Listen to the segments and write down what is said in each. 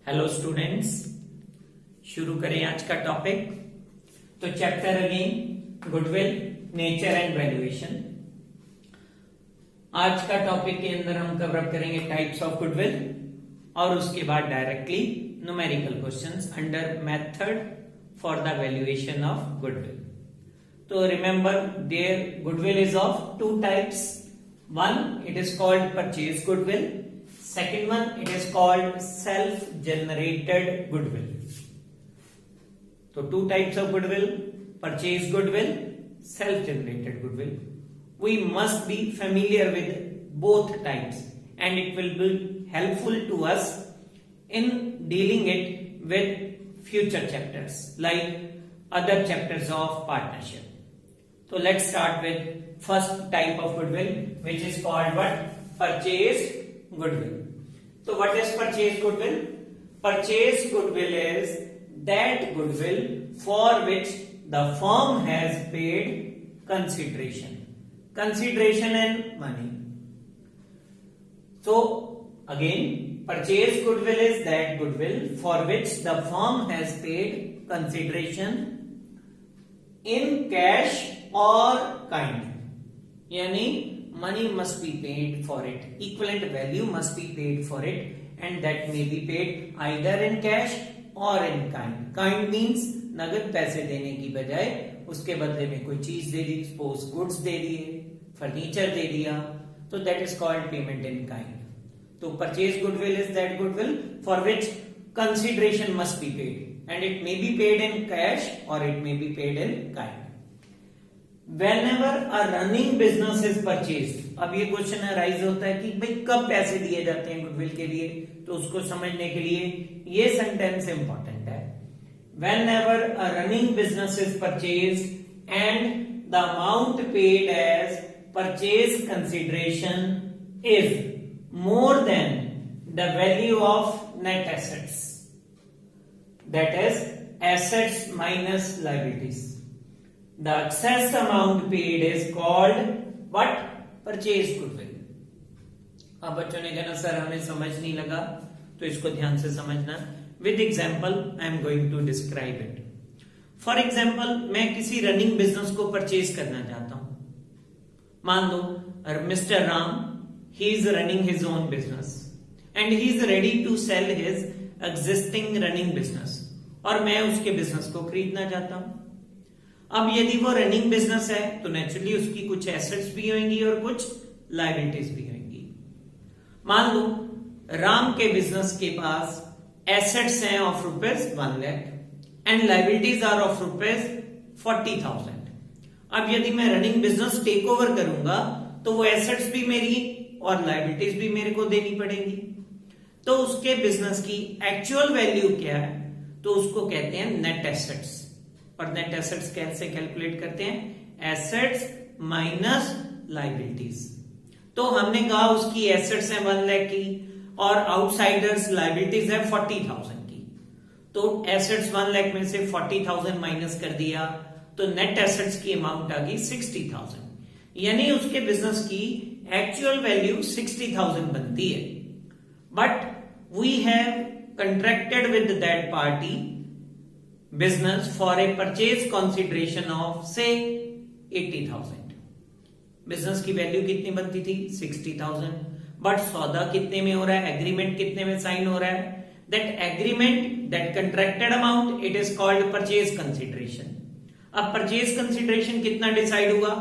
Hello students, शुरू करें आज का टॉपिक। तो chapter again goodwill, nature and valuation. आज का टॉपिक के अंदर हम कवर अप करेंगे टाइप्स ऑफ गुडविल और उसके बाद directly numerical questions under method for the valuation of goodwill. तो remember there goodwill is of two types. One, it is called purchase goodwill. Second one, it is called self-generated goodwill. So two types of goodwill: purchase goodwill, self-generated goodwill. We must be familiar with both types, and it will be helpful to us in dealing it with future chapters, like other chapters of partnership. So let's start with first type of goodwill, which is called what? Purchased goodwill. So what is purchase goodwill? Purchase goodwill is that goodwill for which the firm has paid consideration and money. So again, purchase goodwill is that goodwill for which the firm has paid consideration in cash or kind. यानी money must be paid for it, equivalent value must be paid for it, and that may be paid either in cash or in kind. Kind means नगद पैसे देने की बजाय उसके बदले में कोई चीज दे दी, सपोज गुड्स दे दिए, फर्नीचर दे दिया, तो that is called payment in kind. तो purchase goodwill is that goodwill for which consideration must be paid, and it may be paid in cash or it may be paid in kind. Whenever a running business is purchased, अब ये question arise होता है कि भाई कब पैसे दिए जाते हैं गुडविल के लिए, तो उसको समझने के लिए ये सेंटेंस इंपॉर्टेंट है. Whenever a running business is purchased and the amount paid as purchase consideration is more than the value of net assets, that is assets minus liabilities, the excess amount paid is called what? Purchase goodwill. अब बच्चों ने कहना sir हमें समझ नहीं लगा, तो इसको ध्यान से समझना. With example I am going to describe it. For example, मैं किसी रनिंग बिजनेस को परचेज करना चाहता हूं. मान लो Mr Ram, he is running his own business and he is ready to sell his existing running business, और मैं उसके बिजनेस को खरीदना चाहता हूं. अब यदि वो रनिंग बिजनेस है तो नेचुरली उसकी कुछ एसेट्स भी होंगी और कुछ लायबिलिटीज भी होंगी. मान लो राम के बिजनेस के पास एसेट्स हैं of ₹1 lakh and liabilities are of ₹40,000. अब यदि मैं रनिंग बिजनेस टेक ओवर करूंगा तो वो एसेट्स भी मेरी और लायबिलिटीज भी मेरे को देनी पड़ेगी. तो उसके बिजनेस की एक्चुअल वैल्यू क्या है? तो उसको कहते हैं नेट एसेट्स. और नेट एसेट्स कैसे कैलकुलेट करते हैं? Assets minus liabilities. तो हमने कहा उसकी एसेट्स हैं 1 लाख की और आउटसाइडर्स लायबिलिटीज है 40,000 की. तो एसेट्स 1 लाख में से 40,000 माइनस कर दिया तो नेट एसेट्स की अमाउंट आ गई 60,000. यानी उसके बिजनेस की एक्चुअल वैल्यू 60,000 बनती है. But we have contracted with that party business for a purchase consideration of say 80,000. Business की वैल्यू कितनी बनती थी? 60,000. बट सौदा कितने में हो रहा है? एग्रीमेंट कितने में साइन हो रहा है? That agreement, that contracted amount, it is called purchase consideration. अब परचेज कंसिडरेशन कितना डिसाइड हुआ?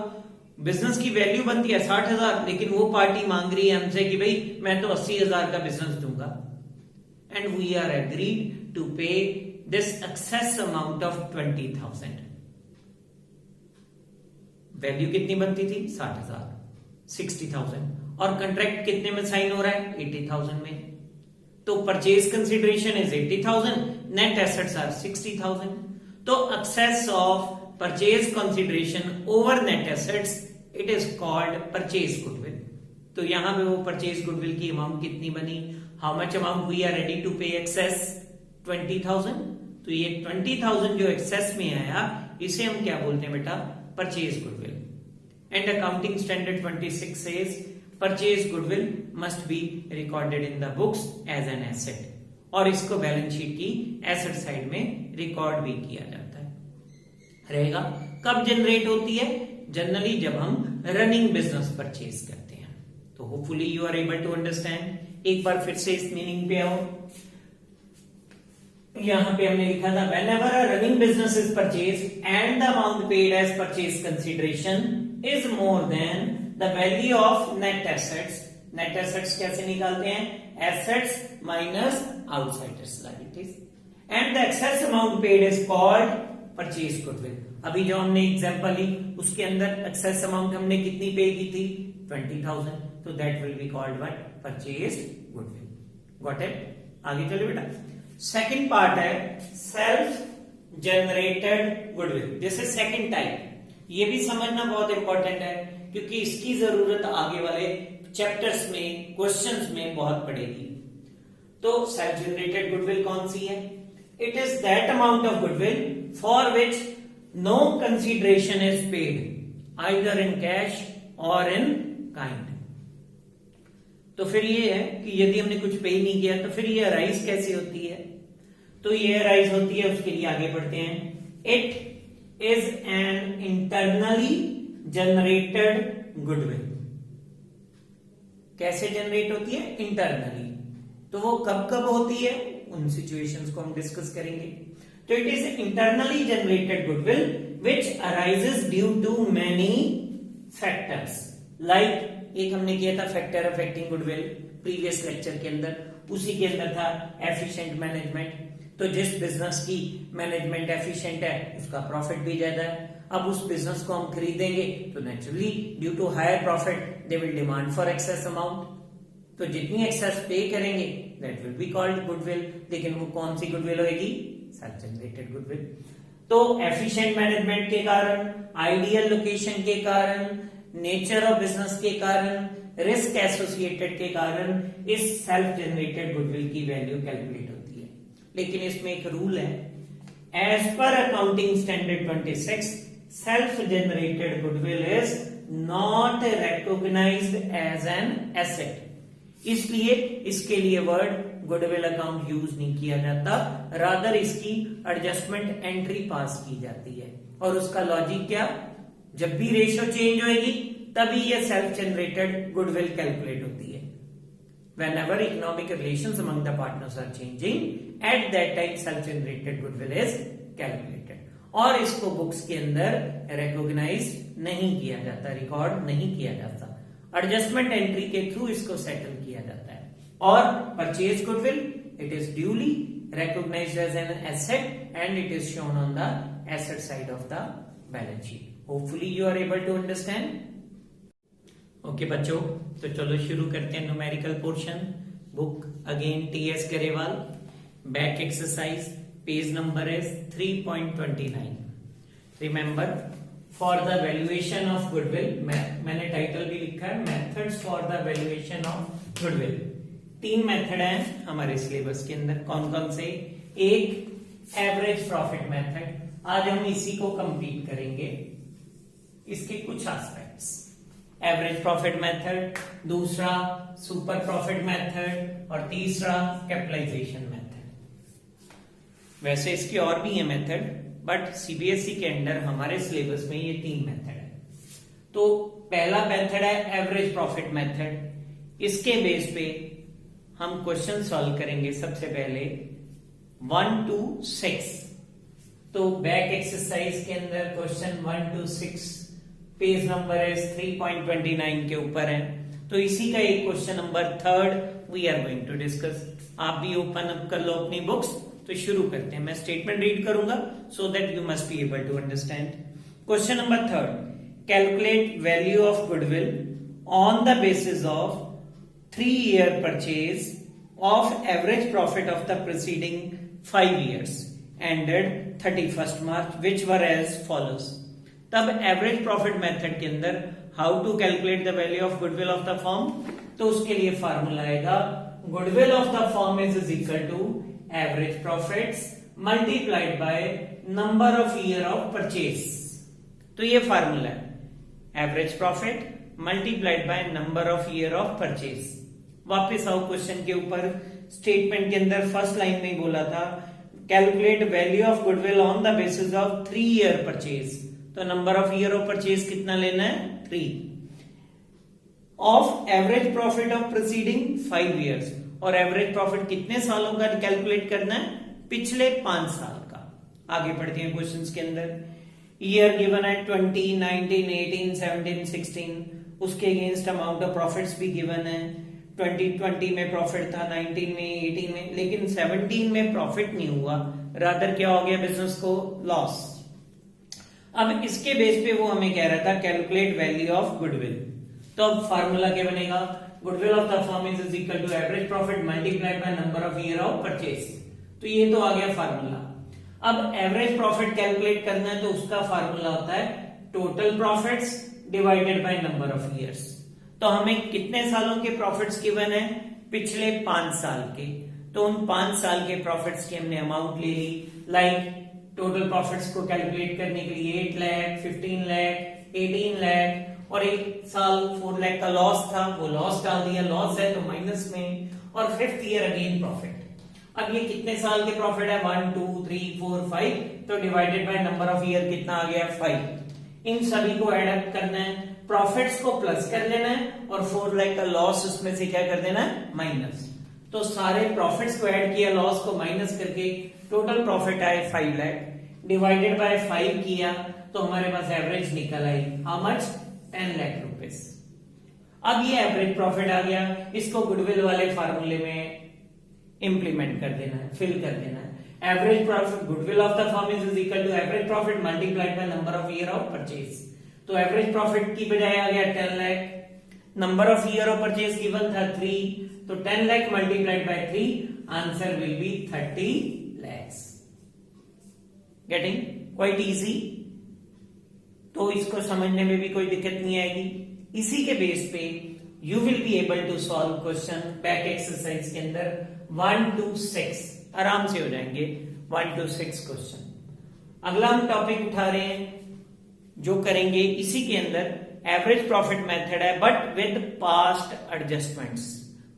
बिजनेस की वैल्यू बनती है 60,000, लेकिन वो पार्टी मांग रही है हमसे कि भाई मैं तो 80,000 का बिजनेस दूंगा, and we are agreed to pay this excess amount of 20,000. Value कितनी बनती थी? 60,000, 60,000, और कंट्रैक्ट कितने में साइन हो रहा है? 80,000 में. तो purchase consideration is 80,000, net assets are 60,000. तो excess of purchase consideration over net assets, it is called purchase goodwill. तो यहां पे वो परचेज गुडविल की अमाउंट कितनी बनी? How much amount we are ready to pay excess? 20,000. तो ये 20,000 जो एक्सेस में आया, इसे हम क्या बोलते हैं बेटा? Purchase goodwill. And accounting standard 26 says purchase goodwill must be recorded in the books as an asset. और इसको बैलेंस शीट की एसेट साइड में रिकॉर्ड भी किया जाता है। रहेगा कब जनरेट होती है? जनरली जब हम रनिंग बिजनेस परचेज करते हैं। तो hopefully you are able to understand. एक बार फिर से इस मीनिंग पे आओ। यहां पे हमने लिखा था whenever a running business is purchased and the amount paid as purchase consideration is more than the value of net assets. Net assets कैसे निकालते हैं? Assets minus outsiders liabilities and the excess amount paid is called purchase goodwill. अभी जो हमने example ली उसके अंदर excess amount हमने कितनी पे की थी? 20,000. तो that will be called what? Purchased goodwill. Got it? आगे चलो बेटा। सेकंड पार्ट है self generated goodwill. This is second type. ये भी समझना बहुत इंपॉर्टेंट है क्योंकि इसकी जरूरत आगे वाले चैप्टर्स में, क्वेश्चंस में बहुत पड़ेगी। तो सेल्फ जनरेटेड गुडविल कौन सी है? It is that amount of goodwill for which no consideration is paid either in cash or in kind. तो फिर ये है कि यदि हमने कुछ पे ही नहीं किया तो फिर ये अराइज कैसे होती है? तो ये अराइज होती है, उसके लिए आगे बढ़ते हैं। It is an internally generated goodwill. कैसे जनरेट होती है? इंटरनली। तो वो कब कब होती है? उन सिचुएशंस को हम डिस्कस करेंगे। तो it is internally generated goodwill which arises due to many factors. Like एक हमने किया था factor affecting goodwill previous lecture के अंदर, उसी के अंदर था एफिशिएंट मैनेजमेंट। तो जिस बिजनेस की मैनेजमेंट एफिशिएंट है उसका प्रॉफिट भी ज्यादा है। अब उस बिजनेस को हम खरीदेंगे तो naturally due to higher profit they will demand for excess amount. तो जितनी एक्सेस पे करेंगे that will be called goodwill. लेकिन वो कौन सी गुडविल होगी? Self generated goodwill. तो एफिशिएंट मैनेजमेंट के कारण, आइडियल लोकेशन के कारण, नेचर ऑफ बिजनेस के कारण, रिस्क एसोसिएटेड के कारण इस सेल्फ जनरेटेड गुडविल की वैल्यू कैलकुलेट होती है। लेकिन इसमें एक रूल है, as per accounting standard 26 self generated goodwill is not recognised as an asset. इसलिए इसके लिए वर्ड गुडविल अकाउंट यूज नहीं किया जाता, रादर इसकी एडजस्टमेंट एंट्री पास की जाती है। और उसका लॉजिक क्या? जब भी रेशियो चेंज होगी तभी ये सेल्फ जनरेटेड गुडविल कैलकुलेट होती है। Whenever economic relations among the partners are changing, at that time self generated goodwill is calculated. और इसको बुक्स के अंदर रिकॉग्नाइज नहीं किया जाता, रिकॉर्ड नहीं किया जाता, एडजस्टमेंट एंट्री के थ्रू इसको सेटल किया जाता है। और purchase goodwill it is duly recognized as an asset and it is shown on the asset side of the balance sheet. Hopefully you are able to understand. Okay बच्चों, तो चलो शुरू करते हैं numerical portion. Book again TS Grewal, back exercise, page number is 3.29। Remember for the valuation of goodwill, मैंने title भी लिखा है methods for the valuation of goodwill. 3 method हैं हमारे सिलेबस के अंदर। कौन कौन से? एक एवरेज प्रॉफिट मेथड, आज हम इसी को कंप्लीट करेंगे, इसके कुछ एस्पेक्ट्स। एवरेज प्रॉफिट मेथड, दूसरा सुपर प्रॉफिट मेथड और तीसरा कैपिटलाइजेशन मेथड। वैसे इसके और भी है मेथड, बट सीबीएसई के अंडर हमारे सिलेबस में ये 3 मेथड है। तो पहला मेथड है एवरेज प्रॉफिट मेथड। इसके बेस पे हम क्वेश्चन सॉल्व करेंगे। सबसे पहले 1 to 6, तो बैक एक्सरसाइज के अंदर question 1 to 6 page number is 3.29 के ऊपर है। तो इसी का एक question number 3 we are going to discuss. आप भी ओपन अप कर लो अपनी बुक्स। तो शुरू करते हैं। मैं स्टेटमेंट रीड करूंगा so that you must be able to understand. Question number 3, calculate value of goodwill on the basis of 3-year purchase of average profit of the preceding 5 years ended 31st March which were as follows। तब average profit method के अंदर how to calculate the value of goodwill of the firm, तो उसके लिए formula आएगा goodwill of the firm is equal to average profits multiplied by number of year of purchase. तो ये formula है average profit multiplied by number of year of purchase. वापस आओ question के ऊपर। स्टेटमेंट के अंदर फर्स्ट लाइन में ही बोला था, calculate value of goodwill on the basis of 3 year purchase. तो number of year of purchase कितना लेना है? 3। Of average profit of preceding 5 years, और एवरेज प्रॉफिट कितने सालों का कैलकुलेट करना है? पिछले 5 साल का। आगे बढ़ते हैं क्वेश्चंस के अंदर। ईयर गिवन है 20, 19, 18, 17, 16, उसके अगेंस्ट अमाउंट ऑफ प्रॉफिट्स भी गिवन है। 2020 में प्रॉफिट था, 19 में, 18 में, लेकिन 17 में प्रॉफिट नहीं हुआ, रादर क्या हो गया बिजनेस को? लॉस। अब इसके बेस पे वो हमें कह रहा था कैलकुलेट वैल्यू ऑफ गुडविल। तो अब फार्मूला क्या बनेगा? Goodwill of the firm is equal to average profit multiplied by number of year of purchase. तो ये तो आ गया फार्मूला। अब एवरेज प्रॉफिट कैलकुलेट करना है तो उसका फार्मूला होता है total profits divided by number of years. तो हमें कितने सालों के प्रॉफिट्स गिवन है? पिछले 5 साल के। तो उन 5 साल के प्रॉफिट्स की हमने अमाउंट ले ली। लाइक टोटल प्रॉफिट्स को कैलकुलेट करने के लिए 8 लाख, 15 लाख, 18 लाख, और 1 साल 4 लाख का लॉस था, वो लॉस डाल दिया, लॉस है तो माइनस में, और 5th ईयर अगेन प्रॉफिट। अब ये कितने साल के प्रॉफिट है? 1, 2, 3, 4, 5, तो divided by number of year कितना आ गया? 5। इन सभी को ऐड अप करना है, प्रॉफिट्स को प्लस कर लेना है, और 4 लाख का लॉस उसमें से क्या कर देना है? माइनस। तो सारे प्रॉफिट्स को ऐड किया, लॉस को माइनस करके टोटल प्रॉफिट आए 5 लाख, डिवाइडेड बाय 5 किया तो हमारे पास एवरेज निकल आई। How much? 10 लाख रुपीस। अब ये एवरेज प्रॉफिट आ गया, इसको गुडविल वाले फार्मूले में इंप्लीमेंट कर देना है, फिल कर देना है। Average profit goodwill of the firm is equal to average profit multiplied by number of year of purchase. तो एवरेज प्रॉफिट की बजाय आ गया 10 lakh, number of year of purchase given था 3, तो 10 lakh multiplied by 3, answer will be 30 lakhs। Getting? Quite easy. तो इसको समझने में भी कोई दिक्कत नहीं आएगी। इसी के बेस पे you will be able to solve question back exercise के अंदर 1 to 6 आराम से हो जाएंगे। 1 to 6 क्वेश्चन। अगला हम टॉपिक उठा रहे हैं, जो करेंगे इसी के अंदर एवरेज प्रॉफिट मेथड है, but with past adjustments.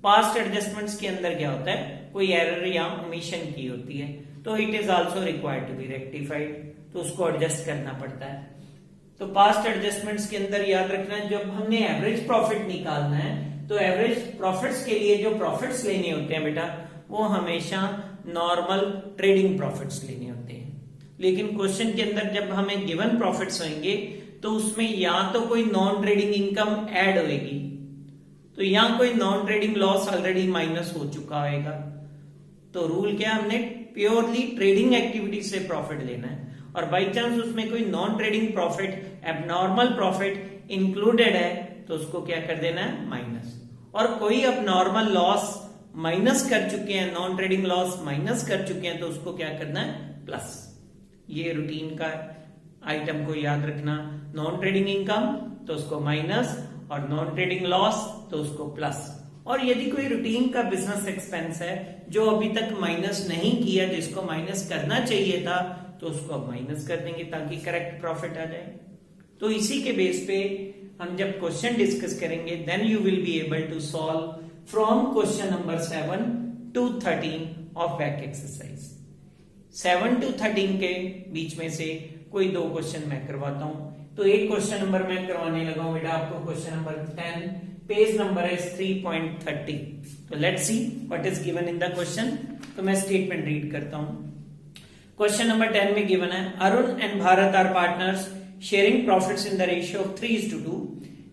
Past adjustments के अंदर क्या होता है? कोई एरर या ओमिशन की होती है, तो it is also required to be rectified, तो उसको एडजस्ट करना पड़ता है। तो पास्ट एडजस्टमेंट्स के अंदर याद रखना, जब हमने एवरेज प्रॉफिट निकालना है तो एवरेज प्रॉफिट्स के लिए जो प्रॉफिट्स लेने होते हैं बेटा, वो हमेशा नॉर्मल ट्रेडिंग प्रॉफिट्स लेने होते हैं। लेकिन क्वेश्चन के अंदर जब हमें गिवन प्रॉफिट्स होंगे तो उसमें या तो कोई नॉन ट्रेडिंग इनकम ऐड होगी, तो या कोई non trading loss already minus हो चुका होगा। तो रूल क्या? हमने प्योरली ट्रेडिंग एक्टिविटी से प्रॉफिट लेना है, और बाई चांस उसमें कोई non trading profit, abnormal profit included है तो उसको क्या कर देना है? माइनस। और कोई अब नॉर्मल लॉस माइनस कर चुके हैं, नॉन ट्रेडिंग लॉस माइनस कर चुके हैं, तो उसको क्या करना है? प्लस। ये रूटीन का आइटम को याद रखना, नॉन ट्रेडिंग इनकम तो उसको माइनस, और नॉन ट्रेडिंग लॉस तो उसको प्लस। और यदि कोई रूटीन का बिजनेस एक्सपेंस है जो अभी तक माइनस नहीं किया, जिसको माइनस करना चाहिए था, तो उसको अब माइनस कर देंगे ताकि करेक्ट प्रॉफिट आ जाए। तो इसी के बेस पे हम जब क्वेश्चन डिस्कस करेंगे, then you will be able to solve from question number 7 to 13 of back exercise. 7 to 13 के बीच में से कोई 2 क्वेश्चन मैं करवाता हूं। तो एक क्वेश्चन नंबर मैं करवाने लगा हूं बेटा आपको, क्वेश्चन नंबर 10, पेज नंबर है 3.30। तो let's see what is given in the question. तो मैं स्टेटमेंट रीड करता हूं। क्वेश्चन नंबर 10 में गिवन है, Arun and Bharat are partners sharing profits in the ratio of 3:2.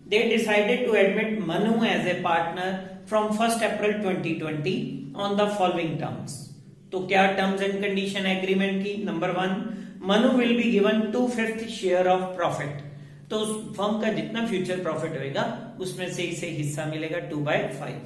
They decided to admit Manu as a partner from 1st April 2020 on the following terms. तो क्या terms and condition agreement की? Number 1, Manu will be given 2/5 share of profit. तो उस firm का जितना future profit होगा उसमें से इसे हिस्सा मिलेगा 2/5.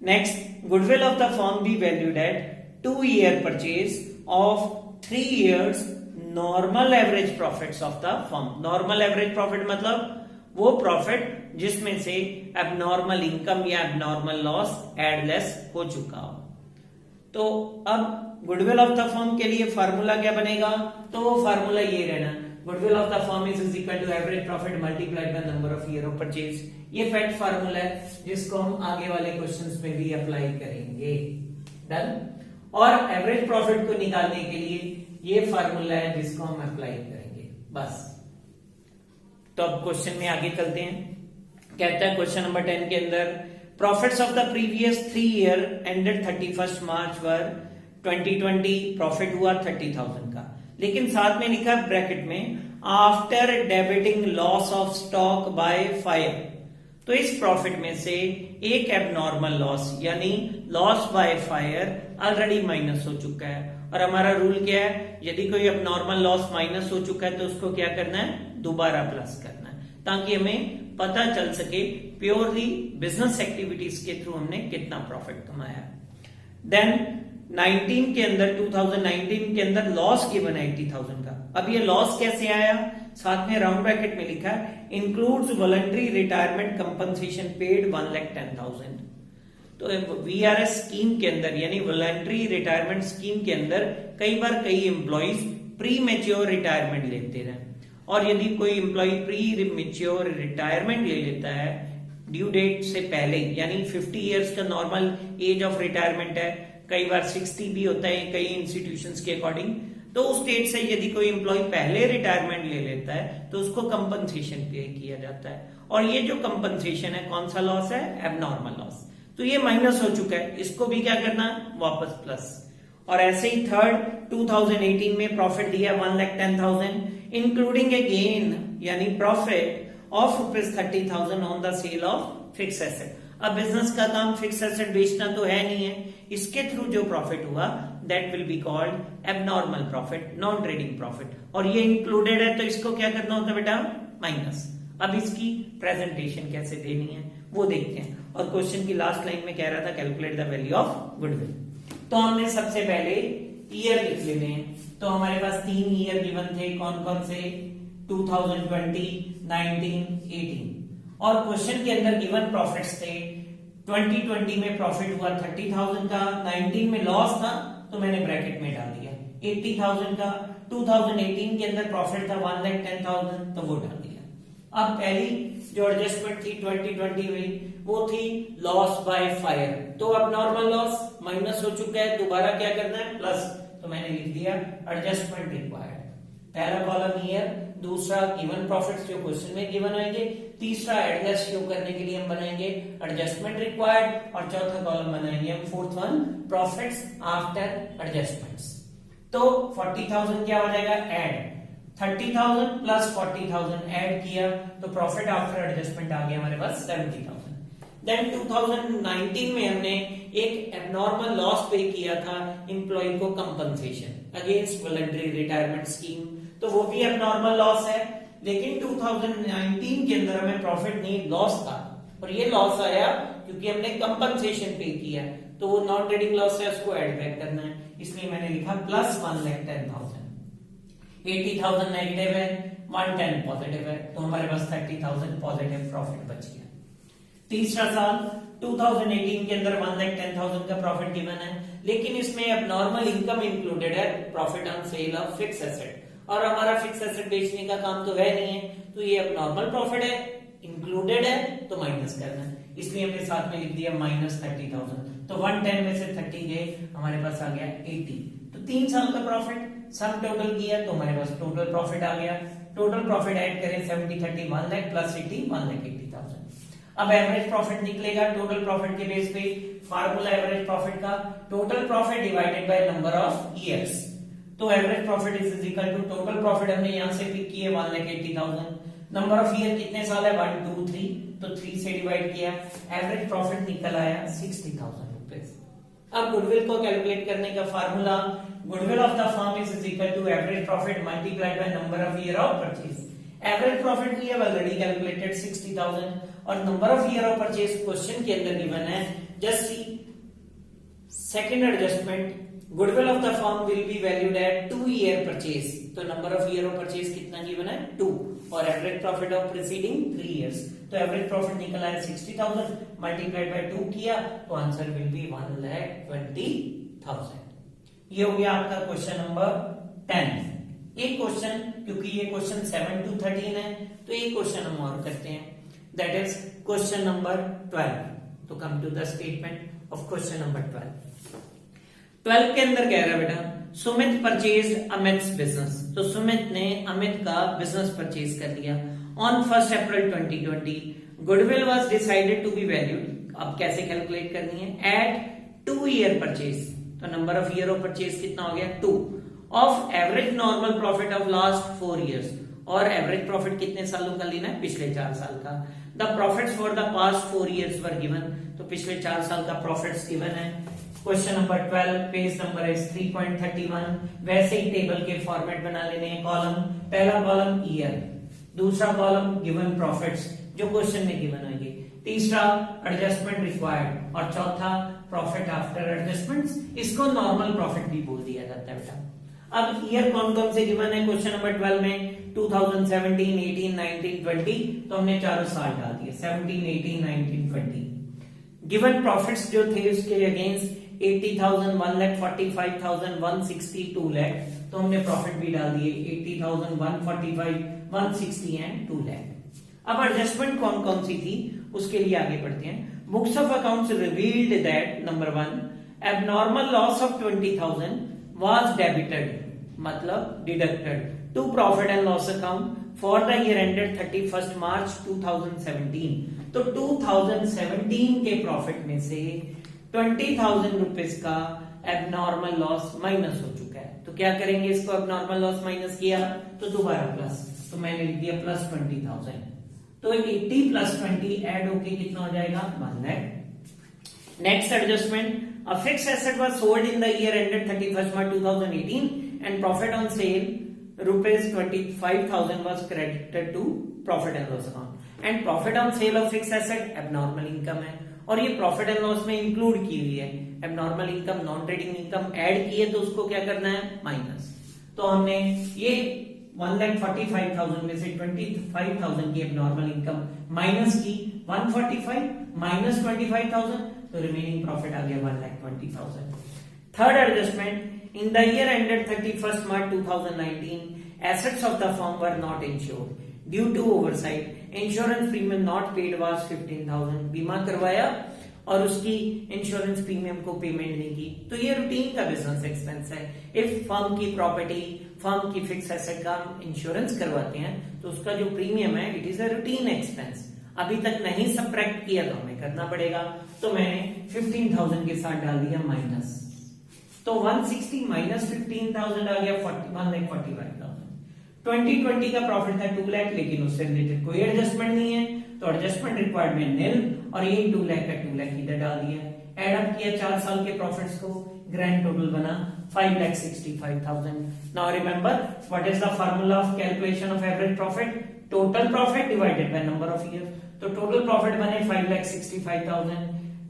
Next, goodwill of the firm B valued at 2 year purchase of 3 years normal average profits of the firm. Normal average profit मतलब वो प्रॉफिट जिसमें से एबनॉर्मल इनकम या एबनॉर्मल लॉस एड लेस हो चुका हो। तो अब गुडविल ऑफ द फर्म के लिए फार्मूला क्या बनेगा? तो वो फार्मूला ये रहना, goodwill of the firm is equal to average profit multiplied by number of year of purchase. ये फैक्ट फार्मूला है जिसको हम आगे वाले क्वेश्चंस में भी अप्लाई करेंगे। डन। और एवरेज प्रॉफिट को निकालने के लिए ये फार्मूला है जिसको हम अप्लाई करेंगे बस। तो अब क्वेश्चन में आगे चलते हैं। कहता है क्वेश्चन नंबर 10 के अंदर profits of the previous 3 year ended 31 March were 2020 profit हुआ 30,000 का, लेकिन साथ में लिखा ब्रैकेट में after debiting loss of stock by fire. तो इस प्रॉफिट में से एक एबनॉर्मल लॉस यानी loss by fire already minus हो चुका है। और हमारा रूल क्या है, यदि कोई एबनॉर्मल लॉस माइनस हो चुका है तो उसको क्या करना है, दोबारा प्लस करना है, ताकि हमें पता चल सके प्योरली बिजनेस एक्टिविटीज के थ्रू हमने कितना प्रॉफिट कमाया। देन 19 के अंदर 2019 के अंदर लॉस गिवन है 80,000 का। अब ये लॉस कैसे आया, साथ में राउंड ब्रैकेट में लिखा है includes voluntary retirement compensation paid 1,10,000। तो वीआरएस स्कीम के अंदर यानी वॉलंटरी रिटायरमेंट स्कीम के अंदर कई बार कई एम्प्लॉइज प्री मेच्योर रिटायरमेंट लेते रहे, और यदि कोई एम्प्लॉय प्री मेच्योर रिटायरमेंट ले लेता है ड्यू डेट से पहले, यानी 50 इयर्स का नॉर्मल एज ऑफ रिटायरमेंट है, कई बार 60 भी होता है कई इंस्टीट्यूशंस के अकॉर्डिंग, तो उस डेट से यदि कोई एम्प्लॉय पहले रिटायरमेंट ले लेता है तो उसको कंपनसेशन पे किया जाता है। और ये जो कंपनसेशन है कौन सा लॉस है, एबनॉर्मल लॉस। तो ये माइनस हो चुका है, इसको भी क्या करना है, वापस प्लस। और ऐसे ही थर्ड 2018 में प्रॉफिट दिया 1,10,000 इंक्लूडिंग ए गेन यानी profit of ₹30,000 on the sale of fix asset. अब बिजनेस का काम फिक्स एसेट बेचना तो है नहीं है, इसके थ्रू जो प्रॉफिट हुआ that will be called abnormal profit, non trading profit, और ये इंक्लूडेड है तो इसको क्या करना होता है बेटा, माइनस। अब इसकी प्रेजेंटेशन कैसे देनी है वो देखते हैं। और क्वेश्चन की लास्ट लाइन में कह रहा था calculate the value of goodwill. तो हमने सबसे पहले ईयर लिख लेने हैं। तो हमारे पास 3 ईयर गिवन थे, कौन कौन से, 2020, 19, 18। और क्वेश्चन के अंदर गिवन प्रॉफिट्स थे। 2020 में प्रॉफिट हुआ 30,000 का, 19 में लॉस था तो मैंने ब्रैकेट में डाल दिया 80,000 का, 2018 के अंदर प्रॉफिट था 1,10,000 तो वो डाल दिया। अब पहली जो एडजस्टमेंट थी 2020 में वो थी लॉस बाय फायर। तो अब नॉर्मल लॉस माइनस हो चुका है, दोबारा क्या करना है, प्लस। तो मैंने लिख दिया एडजस्टमेंट रिक्वायर्ड। पहला कॉलम ईयर, दूसरा गिवन प्रॉफिट्स जो क्वेश्चन में गिवन आएंगे, तीसरा एडजस्ट शो करने के लिए हम बनाएंगे एडजस्टमेंट रिक्वायर्ड, और चौथा कॉलम बनाएंगे हम fourth one profits after adjustments. तो 40,000 क्या हो जाएगा, ऐड 30,000 प्लस 40,000 ऐड किया तो प्रॉफिट आफ्टर एडजस्टमेंट आ गया हमारे पास 70,000। देन 2019 में हमने एक एबनॉर्मल लॉस पे किया था एम्प्लॉय को compensation against voluntary retirement scheme, तो वो भी एबनॉर्मल लॉस है। लेकिन 2019 के अंदर हमें प्रॉफिट नहीं, लॉस था, और ये लॉस आया क्योंकि हमने कंपनसेशन पे किया, तो वो नॉन ट्रेडिंग लॉस है, उसको एड बैक करना है, इसलिए मैंने लिखा प्लस 1,10,000। 80,000 नेगेटिव है, 110 पॉजिटिव है, तो हमारे पास 30,000 पॉजिटिव प्रॉफिट बच गया। तीसरा साल 2018 के अंदर 1,10,000 का प्रॉफिट गिवन है, लेकिन इसमें अब नॉर्मल इनकम इंक्लूडेड है, profit on sale of fix asset, और हमारा फिक्स एसेट बेचने का काम तो है नहीं है, तो ये अब नॉर्मल प्रॉफिट है, इंक्लूडेड है तो माइनस करना है, इसलिए हमने साथ में लिख दिया माइनस 30,000। तो 110 में से 30 गए, हमारे पास आ गया 80। तो 3 साल का प्रॉफिट सम टोटल किया तो हमारे पास टोटल प्रॉफिट आ गया। टोटल प्रॉफिट ऐड करें 70, 30, 1 लाख प्लस 80, 1,80,000। अब एवरेज प्रॉफिट निकलेगा टोटल प्रॉफिट के बेस पे। फार्मूला एवरेज प्रॉफिट का, total profit divided by number of years. तो average profit is equal to total profit हमने यहां से पिक किए 1,80,000। नंबर ऑफ ईयर कितने साल है, 1, 2, 3, तो 3 से डिवाइड किया, एवरेज प्रॉफिट निकल आया 60,000 रुपीज। अब गुडविल को कैलकुलेट करने का formula, goodwill of the firm is equal to average profit multiplied by number of year of purchase. Average profit we have already calculated 60,000, और number of year of purchase question के अंदर given है। Just see second adjustment, goodwill of the firm will be valued at 2 year purchase, तो number of year of purchase कितना given है, 2, और average profit of preceding 3 years, तो average profit निकला है 60,000 मल्टीप्लाइड बाय 2 किया तो आंसर विल बी 1,20,000। ये हो गया आपका क्वेश्चन नंबर 10। एक क्वेश्चन, क्योंकि ये क्वेश्चन 7 to 13 है, तो एक क्वेश्चन हम और करते हैं, दैट इज क्वेश्चन नंबर 12। तो come to the statement of question number 12। 12 के अंदर कह रहा है बेटा सुमित परचेज्ड अमित's बिजनेस, तो सुमित ने अमित का बिजनेस परचेज कर लिया on 1 April 2020। Goodwill was decided to be valued, अब कैसे कैलकुलेट करनी है, एट 2 ईयर परचेज, तो number of year of purchase कितना हो गया 2, of average normal profit of last 4 years, और एवरेज प्रॉफिट कितने सालों का लेना है, पिछले 4 साल का। The profits for the past 4 years were given, तो पिछले 4 साल का प्रॉफिट्स गिवन है। क्वेश्चन नंबर 12, पेज नंबर है 3.31। वैसे ही टेबल के फॉर्मेट बना लेने हैं, कॉलम, पहला कॉलम ईयर, दूसरा कॉलम गिवन प्रॉफिट्स जो क्वेश्चन में गिवन होंगे, तीसरा एडजस्टमेंट रिक्वायर्ड, और चौथा प्रॉफिट आफ्टर एडजस्टमेंट्स, इसको नॉर्मल प्रॉफिट भी बोल दिया जाता है बेटा। अब ईयर कौन कौन से गिवन है क्वेश्चन नंबर 12 में, 2017, 18, 19, 20, तो हमने चारों साल डाल दिए 17, 18, 19, 20। गिवन प्रॉफिट्स जो थे उसके अगेंस्ट 80,000, 1,45,000, 160, 2 लाख, तो हमने प्रॉफिट भी डाल दिए 80,000, 145, 160 एंड 2 लाख। अब एडजस्टमेंट कौन कौन सी थी उसके लिए आगे बढ़ते हैं। Books of accounts revealed that number 1, abnormal loss of 20,000 was debited, मतलब deducted to profit and loss account for the year ended 31 March 2017। तो 2017 के प्रॉफिट में से 20,000 रुपीज का एबनॉर्मल लॉस माइनस हो चुका है, तो क्या करेंगे, इसको एबनॉर्मल लॉस माइनस किया तो दोबारा प्लस, तो मैंने लिख दिया प्लस 20,000, तो 80 प्लस 20 ऐड होके कितना हो जाएगा 1 lakh. Next adjustment, a fixed asset was sold in the year ended 31st March 2018 and profit on sale rupees 25,000 was credited to profit and loss account, and profit on sale of fixed asset abnormal income है, और ये profit and loss में include की हुई है। Abnormal income, non trading income add की है तो उसको क्या करना है माइनस, तो हमने ये 1,45,000 में से 25,000 की एबनॉर्मल इनकम माइनस की, 145 माइनस 25,000, तो रिमेनिंग प्रॉफिट आ गया 1,20,000। Third adjustment, in the year ended 31st March 2019 assets of the firm were not insured due to oversight, insurance premium not paid was 15,000, बीमा करवाया और उसकी इंश्योरेंस प्रीमियम को payment नहीं की, तो ये रूटीन का बिजनेस एक्सपेंस है। इफ फर्म की प्रॉपर्टी, फर्म की फिक्स एसेट का इंश्योरेंस करवाते हैं तो उसका जो प्रीमियम है it is a routine expense, अभी तक नहीं सब्ट्रैक्ट किया तो हमें करना पड़ेगा, तो मैंने 15,000 के साथ डाल दिया माइनस, तो 160 माइनस 15,000 आ गया 1,45,000। 2020 का प्रॉफिट था 2 लाख, लेकिन उससे रिलेटेड कोई एडजस्टमेंट नहीं है, तो एडजस्टमेंट रिक्वायर्ड में निल, और ये 2 लाख का 2 लाख इधर डाल दिया, एड अप किया 4 साल के प्रॉफिट्स को, ग्रैंड टोटल बना 5,65,000। Now remember what is the formula of calculation of average profit, total profit divided by number of year, तो टोटल प्रॉफिट बने 5,65,000,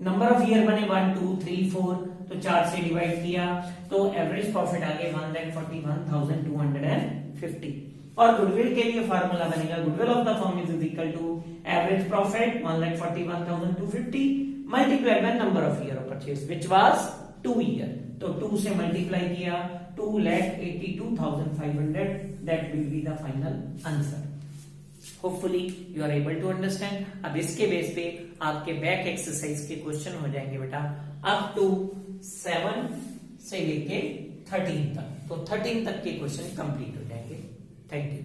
नंबर ऑफ ईयर बने 1 2 3 4, तो 4 से डिवाइड किया तो एवरेज प्रॉफिट आ गया 1,41,250, और गुडविल के लिए फार्मूला बनेगा goodwill of the firm is equal to average profit 1,41,250 multiplied by number of year of purchase which was 2 year, तो 2 से मल्टीप्लाई किया 2,82,500, that will be the final answer. Hopefully you are able to understand. अब इसके base पे आपके back exercise के question हो जाएंगे बेटा अप टू 7 से लेके 13 तक, तो 13 तक के क्वेश्चन कंप्लीट हो जाएंगे। Thank you.